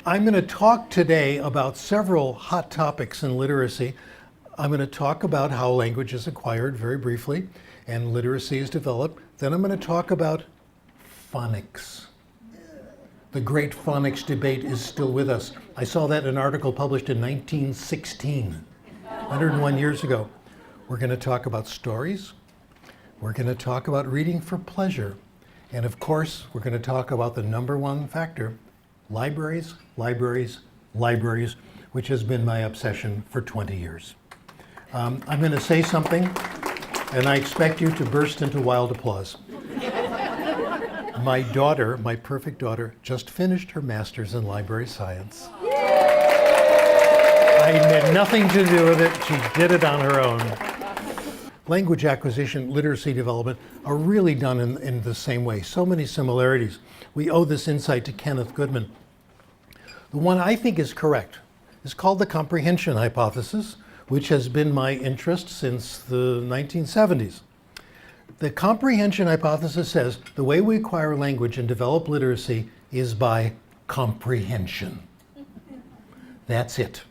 I'm going to talk today about several hot topics in literacy. I'm going to talk about how language is acquired very briefly and literacy is developed. Then I'm going to talk about phonics. The great phonics debate is still with us. I saw that in an article published in 1916, 101 years ago. We're going to talk about stories. We're going to talk about reading for pleasure. And of course, we're going to talk about the number one factor, libraries, libraries, libraries, which has been my obsession for 20 years. I'm going to say something, and I expect you to burst into wild applause. My daughter, my perfect daughter, just finished her master's in library science. I had nothing to do with it. She did it on her own. Language acquisition, literacy development are really done in the same way. So many similarities. We owe this insight to Kenneth Goodman. The one I think is correct is called the comprehension hypothesis, which has been my interest since the 1970s. The comprehension hypothesis says the way we acquire language and develop literacy is by comprehension. That's it.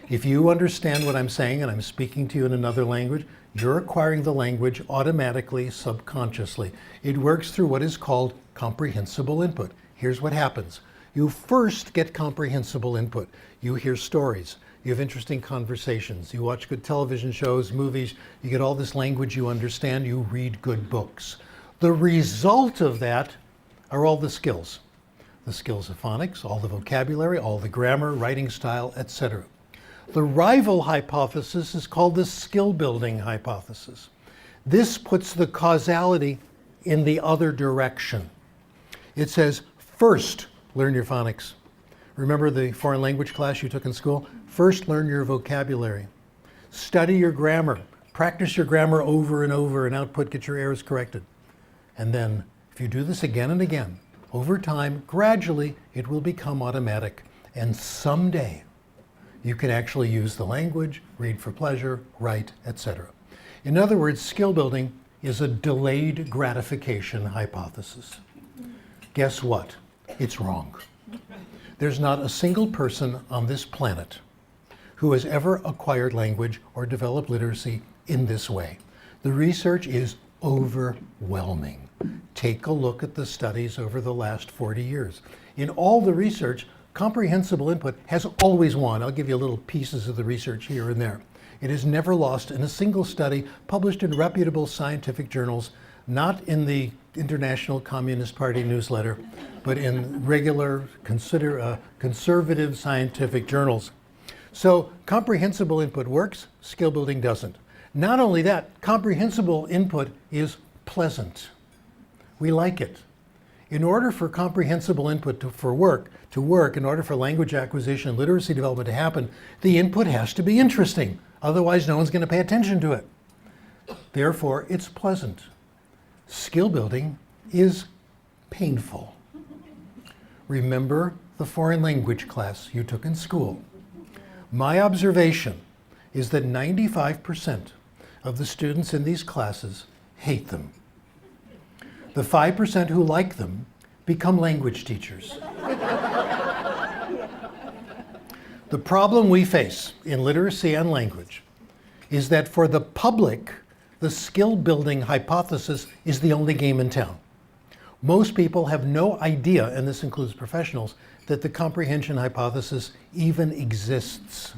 If you understand what I'm saying and I'm speaking to you in another language, you're acquiring the language automatically, subconsciously. It works through what is called comprehensible input. Here's what happens. You first get comprehensible input. You hear stories. You have interesting conversations. You watch good television shows, movies. You get all this language you understand. You read good books. The result of that are all the skills. The skills of phonics, all the vocabulary, all the grammar, writing style, etc. The rival hypothesis is called the skill-building hypothesis. This puts the causality in the other direction. It says, first, learn your phonics. Remember the foreign language class you took in school? First, learn your vocabulary. Study your grammar. Practice your grammar over and over and output, get your errors corrected. And then, if you do this again and again, over time, gradually, it will become automatic. And someday, you can actually use the language, read for pleasure, write, etc. In other words, skill building is a delayed gratification hypothesis. Guess what? It's wrong. There's not a single person on this planet who has ever acquired language or developed literacy in this way. The research is overwhelming. Take a look at the studies over the last 40 years. In all the research, comprehensible input has always won. I'll give you little pieces of the research here and there. It has never lost in a single study published in reputable scientific journals, not in the International Communist Party newsletter, but in regular, conservative scientific journals. So comprehensible input works, skill building doesn't. Not only that, comprehensible input is pleasant. We like it. In order for comprehensible input to work, in order for language acquisition and literacy development to happen, the input has to be interesting. Otherwise, no one's going to pay attention to it. Therefore, it's pleasant. Skill building is painful. Remember the foreign language class you took in school. My observation is that 95% of the students in these classes hate them. The 5% who like them become language teachers. The problem we face in literacy and language is that for the public, the skill-building hypothesis is the only game in town. Most people have no idea, and this includes professionals, that the comprehension hypothesis even exists.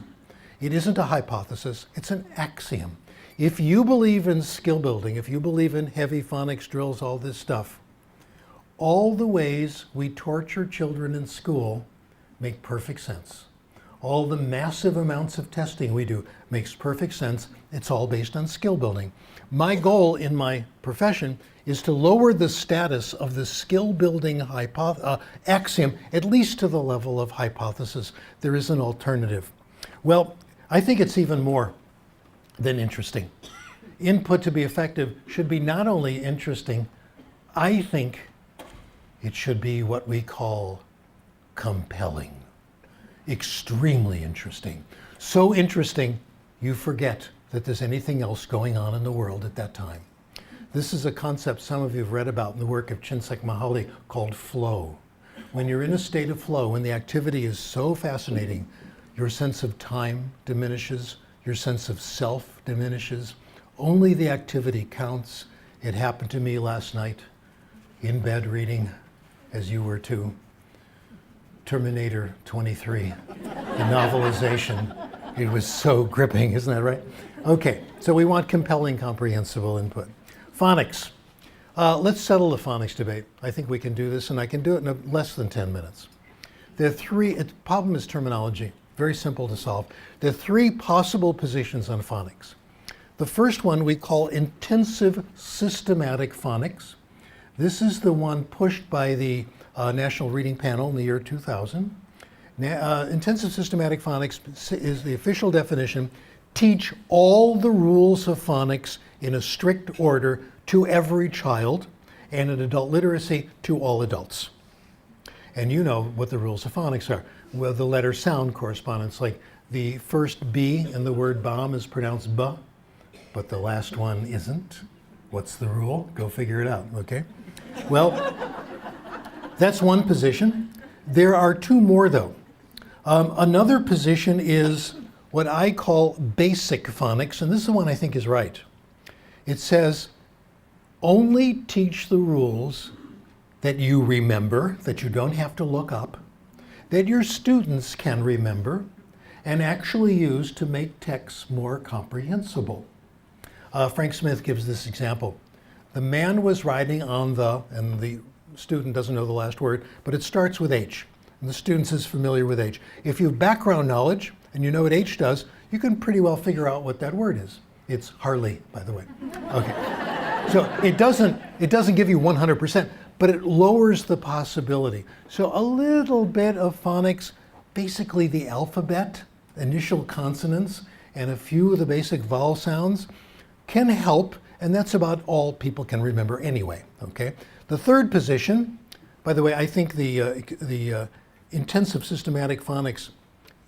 It isn't a hypothesis, it's an axiom. If you believe in skill building, if you believe in heavy phonics drills, all this stuff, all the ways we torture children in school make perfect sense. All the massive amounts of testing we do makes perfect sense. It's all based on skill building. My goal in my profession is to lower the status of the skill building axiom, at least to the level of hypothesis. There is an alternative. Well, I think it's even more than interesting. Input to be effective should be not only interesting, I think it should be what we call compelling. Extremely interesting. So interesting, you forget that there's anything else going on in the world at that time. This is a concept some of you have read about in the work of Csikszentmihalyi called flow. When you're in a state of flow, when the activity is so fascinating, your sense of time diminishes, your sense of self diminishes. Only the activity counts. It happened to me last night in bed reading, as you were too, Terminator 23, the novelization. It was so gripping, isn't that right? Okay, so we want compelling, comprehensible input. Phonics. Let's settle the phonics debate. I think we can do this, and I can do it in less than 10 minutes. There are three, the problem is terminology, very simple to solve. There are three possible positions on phonics. The first one we call intensive systematic phonics. This is the one pushed by the National Reading Panel in the year 2000. Intensive systematic phonics is the official definition: teach all the rules of phonics in a strict order to every child, and in adult literacy to all adults. And you know what the rules of phonics are. Well, the letter sound correspondence, like the first B in the word bomb is pronounced B, but the last one isn't. What's the rule? Go figure it out, okay? Well, that's one position. There are two more, though. Another position is what I call basic phonics, and this is the one I think is right. It says, only teach the rules that you remember, that you don't have to look up, that your students can remember, and actually use to make texts more comprehensible. Frank Smith gives this example. The man was riding on the, and the student doesn't know the last word, but it starts with H, and the student is familiar with H. If you have background knowledge, and you know what H does, you can pretty well figure out what that word is. It's Harley, by the way. Okay. So it doesn't give you 100%, but it lowers the possibility. So a little bit of phonics, basically the alphabet, initial consonants, and a few of the basic vowel sounds can help, and that's about all people can remember anyway, okay? The third position, by the way, I think the intensive systematic phonics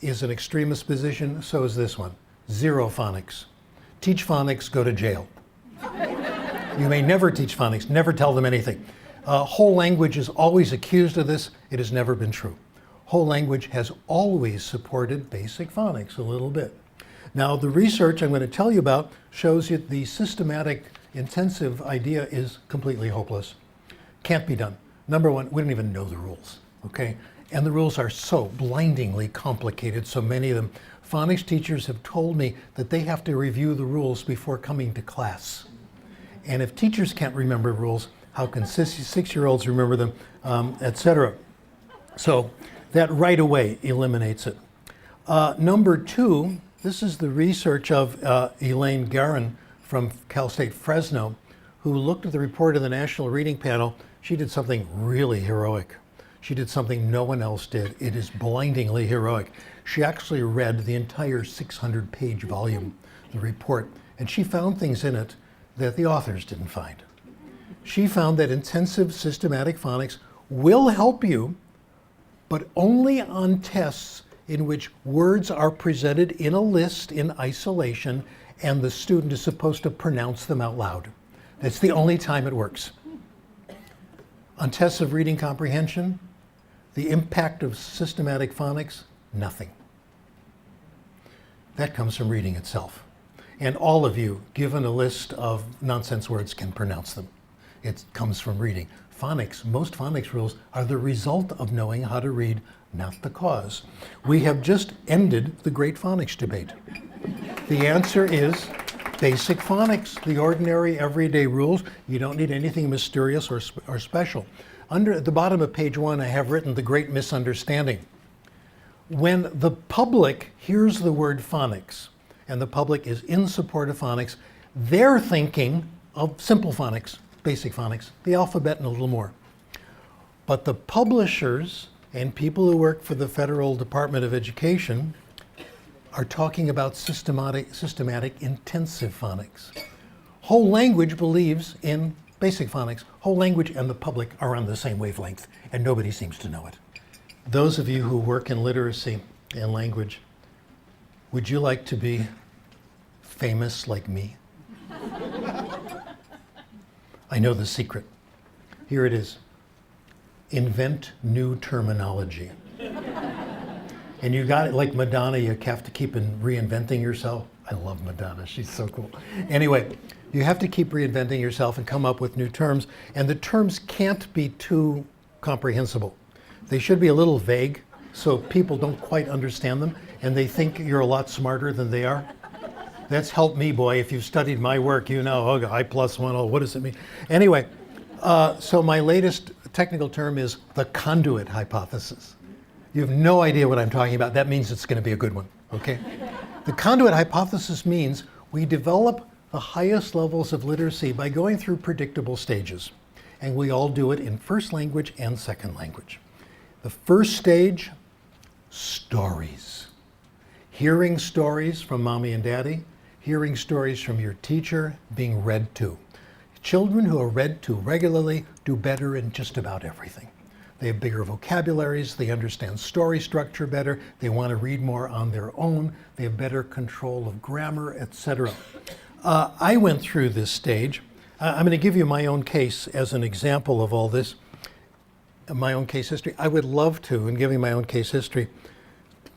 is an extremist position, so is this one. Zero phonics. Teach phonics, go to jail. You may never teach phonics, never tell them anything. Whole language is always accused of this. It has never been true. Whole language has always supported basic phonics a little bit. Now, the research I'm going to tell you about shows you the systematic intensive idea is completely hopeless. Can't be done. Number one, we don't even know the rules, okay? And the rules are so blindingly complicated, so many of them. Phonics teachers have told me that they have to review the rules before coming to class. And if teachers can't remember rules, how can 6-year-olds remember them, etc. So that right away eliminates it. Number two, this is the research of Elaine Garin from Cal State Fresno, who looked at the report of the National Reading Panel. She did something really heroic. She did something no one else did. It is blindingly heroic. She actually read the entire 600-page volume, the report, and she found things in it that the authors didn't find. She found that intensive systematic phonics will help you, but only on tests in which words are presented in a list in isolation and the student is supposed to pronounce them out loud. That's the only time it works. On tests of reading comprehension, the impact of systematic phonics, nothing. That comes from reading itself. And all of you, given a list of nonsense words, can pronounce them. It comes from reading. Phonics, most phonics rules are the result of knowing how to read, not the cause. We have just ended the great phonics debate. The answer is basic phonics, the ordinary everyday rules. You don't need anything mysterious or special. At the bottom of page 1, I have written the great misunderstanding. When the public hears the word phonics, and the public is in support of phonics, they're thinking of simple phonics, basic phonics, the alphabet and a little more. But the publishers and people who work for the Federal Department of Education are talking about systematic intensive phonics. Whole language believes in basic phonics. Whole language and the public are on the same wavelength, and nobody seems to know it. Those of you who work in literacy and language, would you like to be famous like me? I know the secret. Here it is. invent new terminology. And you got it like Madonna, you have to keep reinventing yourself. I love Madonna, she's so cool. Anyway, you have to keep reinventing yourself and come up with new terms, and the terms can't be too comprehensible. They should be a little vague so people don't quite understand them and they think you're a lot smarter than they are. That's helped me, boy. If you've studied my work, you know, oh, I+1, oh, what does it mean? Anyway, so my latest technical term is the conduit hypothesis. You have no idea what I'm talking about. That means it's going to be a good one, okay? The conduit hypothesis means we develop the highest levels of literacy by going through predictable stages. And we all do it in first language and second language. The first stage, stories. Hearing stories from mommy and daddy, hearing stories from your teacher, being read to. Children who are read to regularly do better in just about everything. They have bigger vocabularies, they understand story structure better, they want to read more on their own, they have better control of grammar, etc. I went through this stage. I'm going to give you my own case as an example of all this, my own case history. I would love to, in giving my own case history,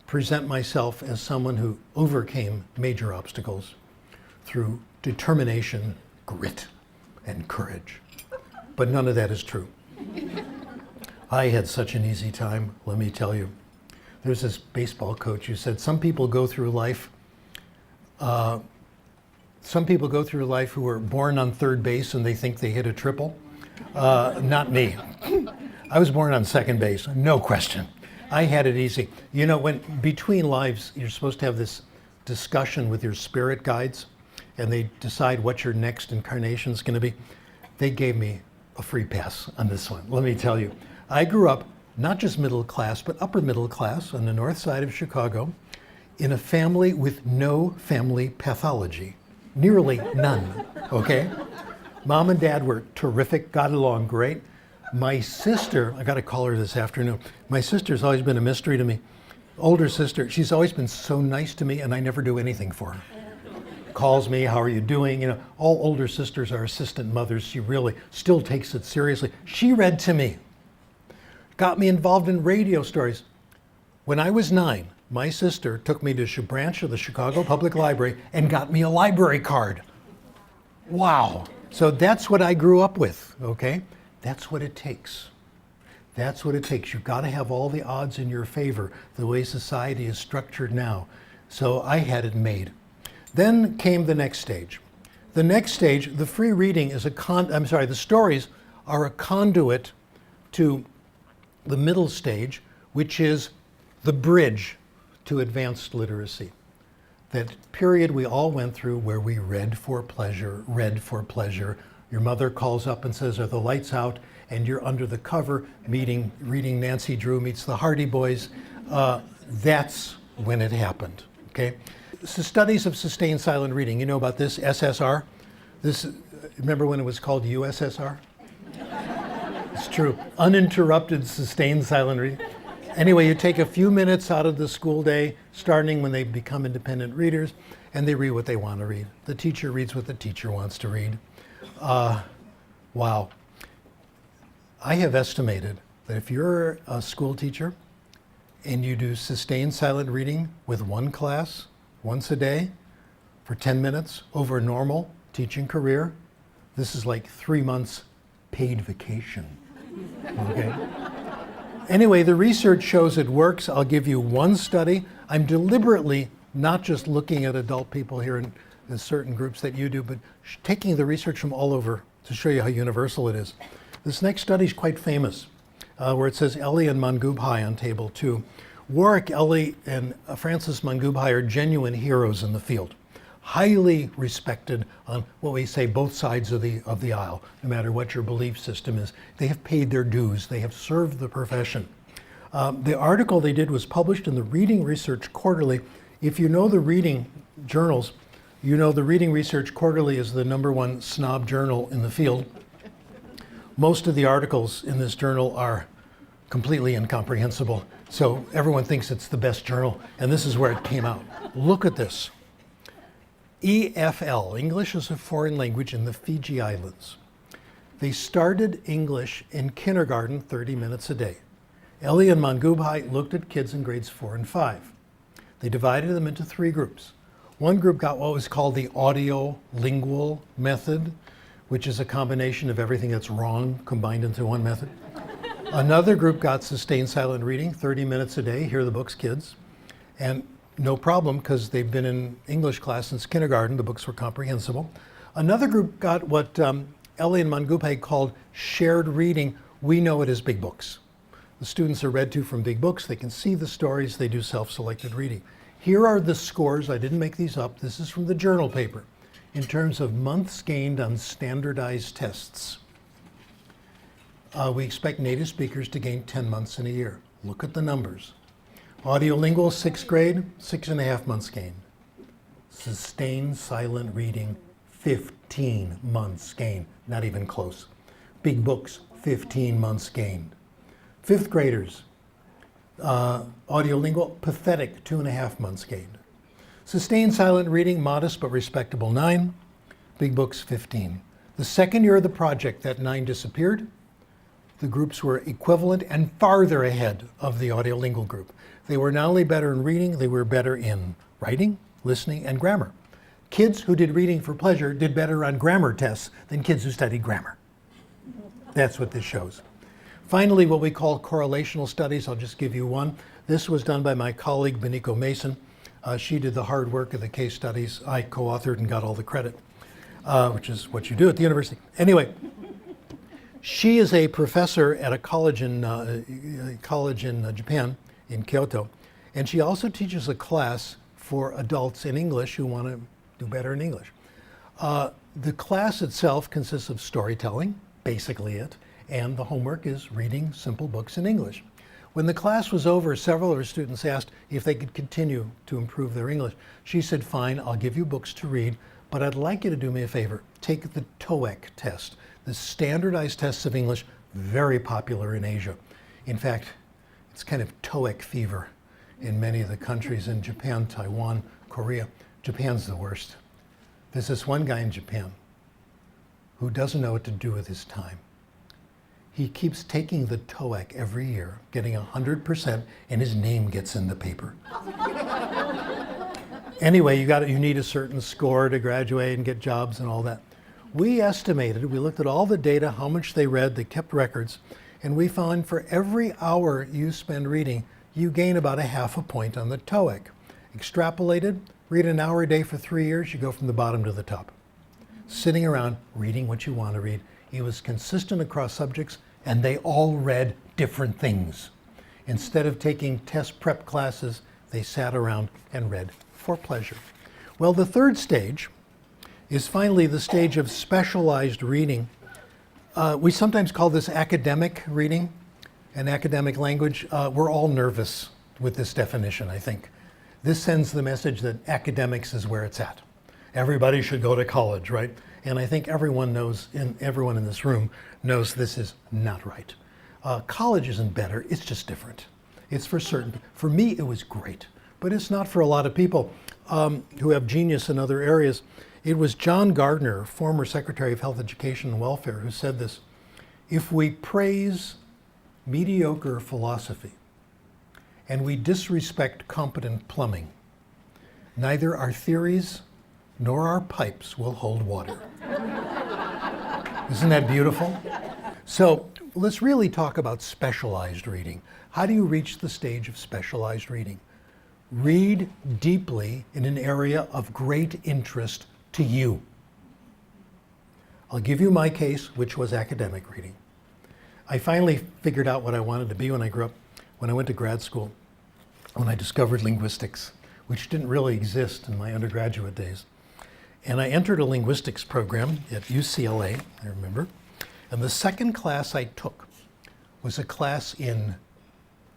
present myself as someone who overcame major obstacles through determination, grit, and courage. But none of that is true. I had such an easy time, let me tell you. There's this baseball coach who said some people go through life who were born on third base and they think they hit a triple. Not me. I was born on second base, no question. I had it easy. You know, when between lives, you're supposed to have this discussion with your spirit guides, and they decide what your next incarnation is going to be. They gave me a free pass on this one, let me tell you. I grew up not just middle class, but upper middle class on the north side of Chicago in a family with no family pathology. Nearly none, okay? Mom and dad were terrific, got along great. My sister, I got to call her this afternoon. My sister's always been a mystery to me. Older sister, she's always been so nice to me and I never do anything for her. Calls me, how are you doing? You know, all older sisters are assistant mothers. She really still takes it seriously. She read to me, got me involved in radio stories. When I was 9, my sister took me to a branch of the Chicago Public Library and got me a library card. Wow. So that's what I grew up with, okay? That's what it takes. That's what it takes. You've got to have all the odds in your favor, the way society is structured now. So I had it made. Then came the next stage. The next stage, the free reading is the stories are a conduit to the middle stage, which is the bridge to advanced literacy. That period we all went through where we read for pleasure. Your mother calls up and says, are the lights out? And you're under the cover reading Nancy Drew Meets the Hardy Boys. That's when it happened, okay? So studies of sustained silent reading, you know about this, SSR? Remember when it was called USSR? It's true, uninterrupted sustained silent reading. Anyway, you take a few minutes out of the school day, starting when they become independent readers, and they read what they want to read. The teacher reads what the teacher wants to read. Wow. I have estimated that if you're a school teacher and you do sustained silent reading with one class once a day for 10 minutes over a normal teaching career, this is like 3 months paid vacation, okay? Anyway, the research shows it works. I'll give you one study. I'm deliberately not just looking at adult people here in certain groups that you do, but taking the research from all over to show you how universal it is. This next study is quite famous, where it says Ellie and Mangubhai on table 2. Warwick Ellie and Francis Mangubhai are genuine heroes in the field, highly respected on what we say both sides of the aisle, no matter what your belief system is. They have paid their dues. They have served the profession. The article they did was published in the Reading Research Quarterly. If you know the reading journals, you know the Reading Research Quarterly is the #1 snob journal in the field. Most of the articles in this journal are completely incomprehensible. So everyone thinks it's the best journal, and this is where it came out. Look at this. EFL, English as a Foreign Language in the Fiji Islands. They started English in kindergarten 30 minutes a day. Ellie and Mangubhai looked at kids in grades 4 and 5. They divided them into 3 groups. One group got what was called the audio-lingual method, which is a combination of everything that's wrong combined into one method. Another group got sustained silent reading, 30 minutes a day, hear the books, kids. And no problem, because they've been in English class since kindergarten, the books were comprehensible. Another group got what Ellie and Mangubhai called shared reading. We know it as big books. The students are read to from big books. They can see the stories. They do self-selected reading. Here are the scores. I didn't make these up. This is from the journal paper. In terms of months gained on standardized tests, we expect native speakers to gain 10 months in a year. Look at the numbers. Audiolingual, 6th grade, 6.5 months gained. Sustained silent reading, 15 months gained. Not even close. Big books, 15 months gained. 5th graders, audiolingual, pathetic, 2.5 months gained. Sustained silent reading, modest but respectable, 9. Big books, 15. The second year of the project, that 9 disappeared. The groups were equivalent and farther ahead of the audiolingual group. They were not only better in reading, they were better in writing, listening, and grammar. Kids who did reading for pleasure did better on grammar tests than kids who studied grammar. That's what this shows. Finally, what we call correlational studies, I'll just give you one. This was done by my colleague, Beniko Mason. She did the hard work of the case studies. I co-authored and got all the credit, which is what you do at the university. Anyway, she is a professor at a college in Japan, in Kyoto, and she also teaches a class for adults in English who want to do better in English. The class itself consists of storytelling, basically it, and the homework is reading simple books in English. When the class was over, several of her students asked if they could continue to improve their English. She said, fine, I'll give you books to read, but I'd like you to do me a favor. Take the TOEIC test, the standardized tests of English, very popular in Asia. In fact, it's kind of TOEIC fever in many of the countries in Japan, Taiwan, Korea. Japan's the worst. There's this one guy in Japan who doesn't know what to do with his time. He keeps taking the TOEIC every year, getting 100%, and his name gets in the paper. Anyway, you need a certain score to graduate and get jobs and all that. We estimated, we looked at all the data, how much they read, they kept records, and we found for every hour you spend reading, you gain about 0.5 point on the TOEIC. Extrapolated, read an hour a day for 3 years, you go from the bottom to the top. Sitting around, reading what you want to read. It was consistent across subjects, and they all read different things. Instead of taking test prep classes, they sat around and read for pleasure. Well, the third stage is finally the stage of specialized reading. We sometimes call this academic reading and academic language. We're all nervous with this definition, I think. This sends the message that academics is where it's at. Everybody should go to college, right? And I think everyone in this room knows this is not right. College isn't better, it's just different. It's for certain. For me, it was great, but it's not for a lot of people who have genius in other areas. It was John Gardner, former Secretary of Health, Education, and Welfare, who said this: if we praise mediocre philosophy and we disrespect competent plumbing, neither our theories nor our pipes will hold water. Isn't that beautiful? So let's really talk about specialized reading. How do you reach the stage of specialized reading? Read deeply in an area of great interest to you. I'll give you my case, which was academic reading. I finally figured out what I wanted to be when I grew up, when I went to grad school, when I discovered linguistics, which didn't really exist in my undergraduate days. And I entered a linguistics program at UCLA, I remember. And the second class I took was a class in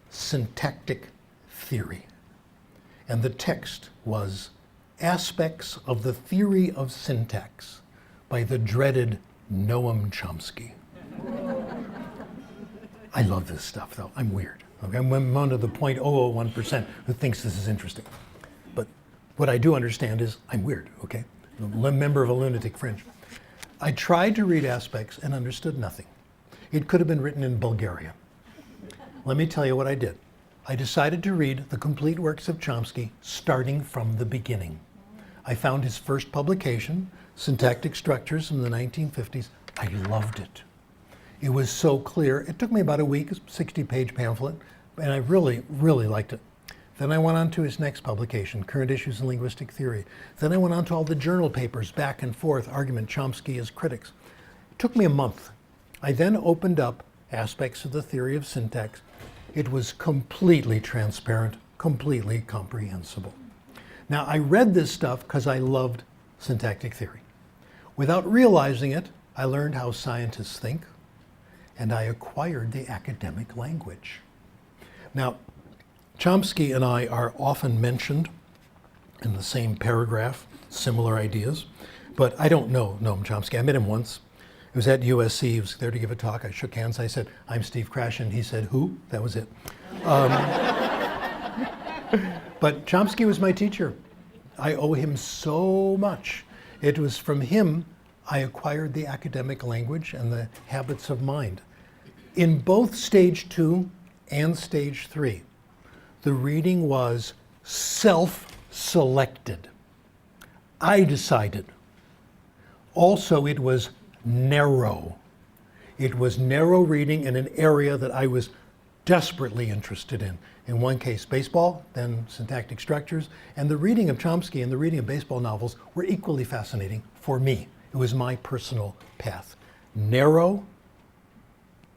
syntactic theory. And the text was Aspects of the Theory of Syntax by the dreaded Noam Chomsky. I love this stuff, though. I'm weird. Okay? I'm one of the 0.001% who thinks this is interesting. But what I do understand is I'm weird, okay? I'm a member of a lunatic fringe. I tried to read aspects and understood nothing. It could have been written in Bulgarian. Let me tell you what I did. I decided to read the complete works of Chomsky starting from the beginning. I found his first publication, Syntactic Structures from the 1950s. I loved it. It was so clear. It took me about a week, a 60-page pamphlet, and I really, really liked it. Then I went on to his next publication, Current Issues in Linguistic Theory. Then I went on to all the journal papers, back and forth, argument, Chomsky as critics. It took me a month. I then opened up aspects of the theory of syntax. It was completely transparent, completely comprehensible. Now, I read this stuff because I loved syntactic theory. Without realizing it, I learned how scientists think, and I acquired the academic language. Now, Chomsky and I are often mentioned in the same paragraph, similar ideas, but I don't know Noam Chomsky. I met him once. It was at USC. He was there to give a talk. I shook hands. I said, "I'm Steve Krashen." He said, "Who?" That was it. But Chomsky was my teacher. I owe him so much. It was from him I acquired the academic language and the habits of mind. In both stage 2 and stage 3, the reading was self-selected. I decided. Also, it was narrow. It was narrow reading in an area that I was desperately interested in. In one case, baseball, then syntactic structures, and the reading of Chomsky and the reading of baseball novels were equally fascinating for me. It was my personal path. Narrow,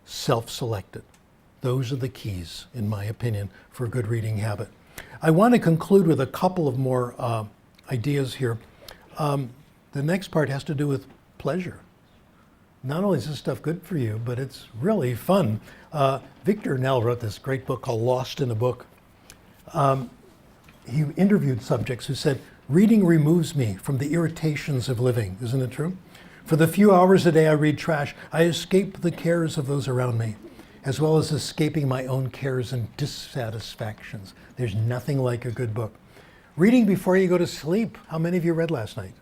self-selected. Those are the keys, in my opinion, for a good reading habit. I want to conclude with a couple of more ideas here. The next part has to do with pleasure. Not only is this stuff good for you, but it's really fun. Victor Nell wrote this great book called Lost in a Book. He interviewed subjects who said, "Reading removes me from the irritations of living." Isn't it true? "For the few hours a day I read trash, I escape the cares of those around me, as well as escaping my own cares and dissatisfactions." There's nothing like a good book. Reading before you go to sleep. How many of you read last night?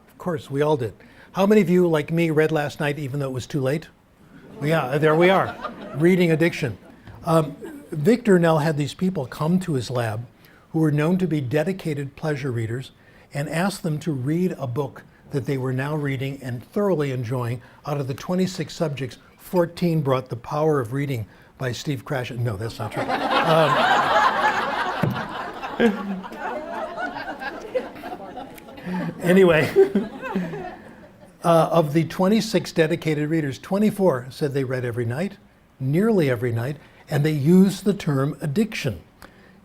Of course, we all did. How many of you, like me, read last night even though it was too late? Yeah, there we are. Reading addiction. Victor Nell had these people come to his lab who were known to be dedicated pleasure readers and asked them to read a book that they were now reading and thoroughly enjoying. Out of the 26 subjects, 14 brought The Power of Reading by Steve Krashen. No, that's not true. Anyway, of the 26 dedicated readers, 24 said they read every night, nearly every night, and they used the term addiction.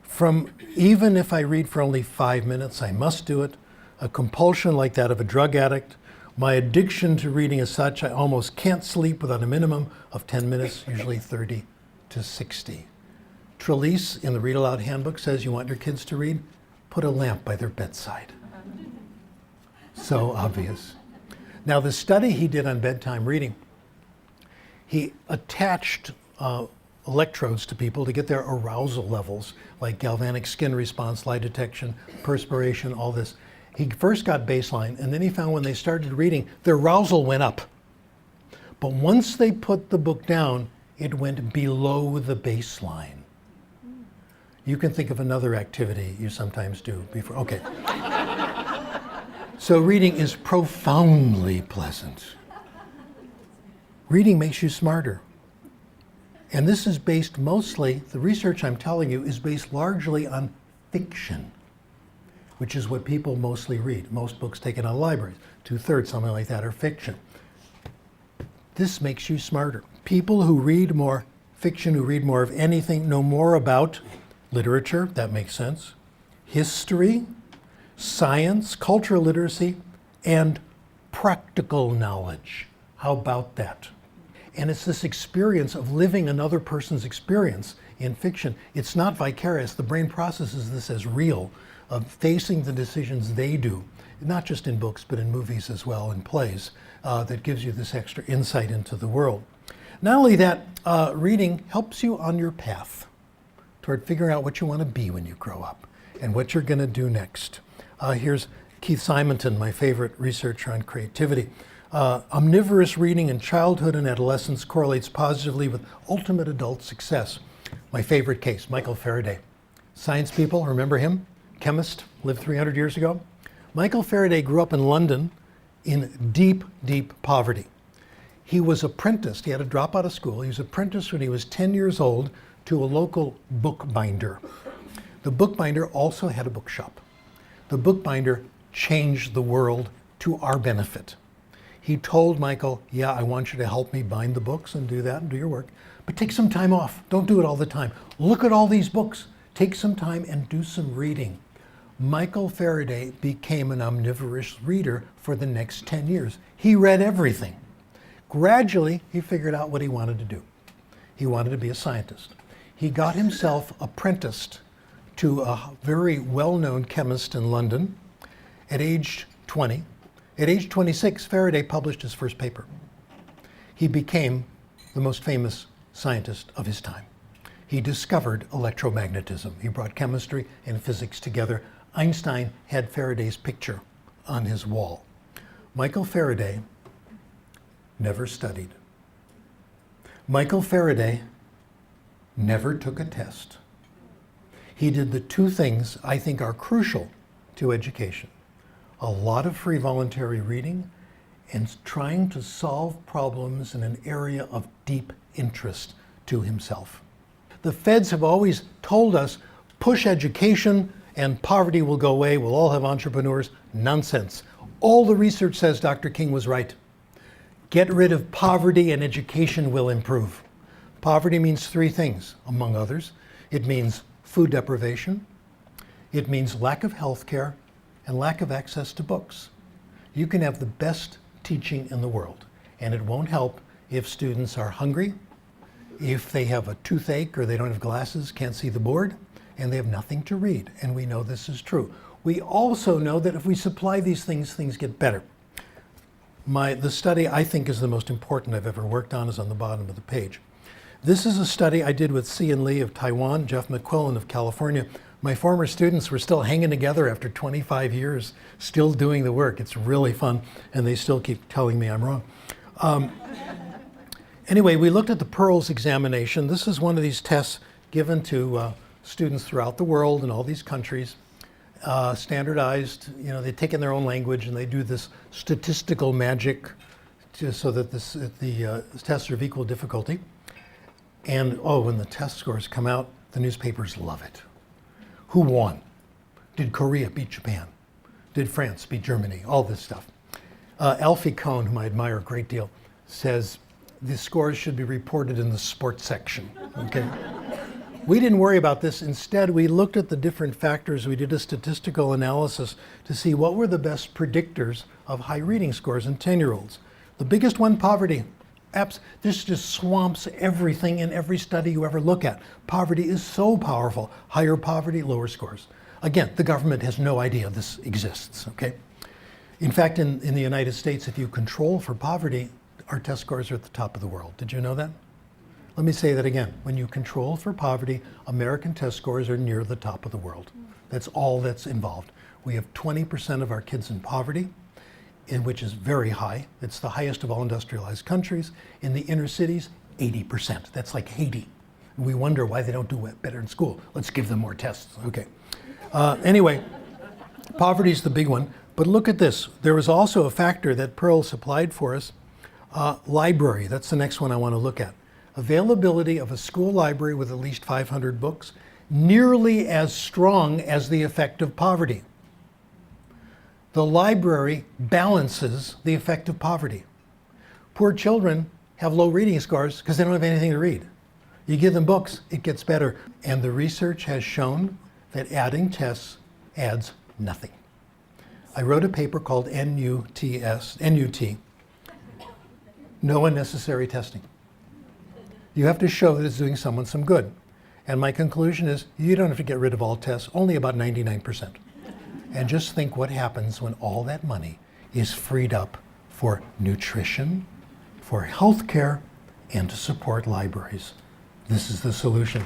From even if I read for only 5 minutes, I must do it. A compulsion like that of a drug addict. My addiction to reading is such I almost can't sleep without a minimum of 10 minutes, usually 30 to 60. Trelise in the Read Aloud Handbook says you want your kids to read? Put a lamp by their bedside. So obvious. Now, the study he did on bedtime reading, he attached electrodes to people to get their arousal levels, like galvanic skin response, lie detection, perspiration, all this. He first got baseline, and then he found when they started reading, their arousal went up. But once they put the book down, it went below the baseline. You can think of another activity you sometimes do before. Okay. So reading is profoundly pleasant. Reading makes you smarter. And this is based mostly, the research I'm telling you is based largely on fiction, which is what people mostly read. Most books taken out of libraries, 2/3, something like that, are fiction. This makes you smarter. People who read more fiction, who read more of anything, know more about literature, that makes sense, history, science, cultural literacy, and practical knowledge. How about that? And it's this experience of living another person's experience in fiction. It's not vicarious. The brain processes this as real, of facing the decisions they do, not just in books, but in movies as well, in plays, that gives you this extra insight into the world. Not only that, reading helps you on your path toward figuring out what you want to be when you grow up and what you're going to do next. Here's Keith Simonton, my favorite researcher on creativity. Omnivorous reading in childhood and adolescence correlates positively with ultimate adult success. My favorite case, Michael Faraday. Science people, remember him? Chemist, lived 300 years ago. Michael Faraday grew up in London in deep, deep poverty. He was apprenticed, he had to drop out of school. He was apprenticed when he was 10 years old to a local bookbinder. The bookbinder also had a bookshop. The bookbinder changed the world to our benefit. He told Michael, yeah, I want you to help me bind the books and do that and do your work, but take some time off. Don't do it all the time. Look at all these books. Take some time and do some reading. Michael Faraday became an omnivorous reader for the next 10 years. He read everything. Gradually, he figured out what he wanted to do. He wanted to be a scientist. He got himself apprenticed to a very well-known chemist in London at age 20. At age 26, Faraday published his first paper. He became the most famous scientist of his time. He discovered electromagnetism. He brought chemistry and physics together. Einstein had Faraday's picture on his wall. Michael Faraday never studied. Michael Faraday never took a test. He did the two things I think are crucial to education. A lot of free voluntary reading and trying to solve problems in an area of deep interest to himself. The feds have always told us, push education and poverty will go away, we'll all have entrepreneurs. Nonsense. All the research says Dr. King was right. Get rid of poverty and education will improve. Poverty means three things, among others. It means food deprivation, it means lack of health care, and lack of access to books. You can have the best teaching in the world, and it won't help if students are hungry, if they have a toothache or they don't have glasses, can't see the board, and they have nothing to read. And we know this is true. We also know that if we supply these things, things get better. The study I think is the most important I've ever worked on is on the bottom of the page. This is a study I did with Cian Lee of Taiwan, Jeff McQuillan of California. My former students were still hanging together after 25 years, still doing the work. It's really fun, and they still keep telling me I'm wrong. Anyway, we looked at the Pearls examination. This is one of these tests given to students throughout the world in all these countries. Standardized, they take in their own language and they do this statistical magic so that the tests are of equal difficulty. And when the test scores come out, the newspapers love it. Who won? Did Korea beat Japan? Did France beat Germany? All this stuff. Alfie Kohn, whom I admire a great deal, says the scores should be reported in the sports section. Okay. We didn't worry about this. Instead, we looked at the different factors. We did a statistical analysis to see what were the best predictors of high reading scores in 10-year-olds. The biggest one, poverty. This just swamps everything in every study you ever look at. Poverty is so powerful. Higher poverty, lower scores. Again, the government has no idea this exists, okay? In fact, in the United States, if you control for poverty, our test scores are at the top of the world. Did you know that? Let me say that again. When you control for poverty, American test scores are near the top of the world. That's all that's involved. We have 20% of our kids in poverty, which is very high. It's the highest of all industrialized countries. In the inner cities, 80%. That's like Haiti. We wonder why they don't do better in school. Let's give them more tests. Okay. Anyway, poverty is the big one. But look at this. There was also a factor that Pearl supplied for us. Library. That's the next one I want to look at. Availability of a school library with at least 500 books, nearly as strong as the effect of poverty. The library balances the effect of poverty. Poor children have low reading scores because they don't have anything to read. You give them books, it gets better. And the research has shown that adding tests adds nothing. I wrote a paper called NUT, no unnecessary testing. You have to show that it's doing someone some good. And my conclusion is you don't have to get rid of all tests, only about 99%. And just think what happens when all that money is freed up for nutrition, for healthcare, and to support libraries. This is the solution.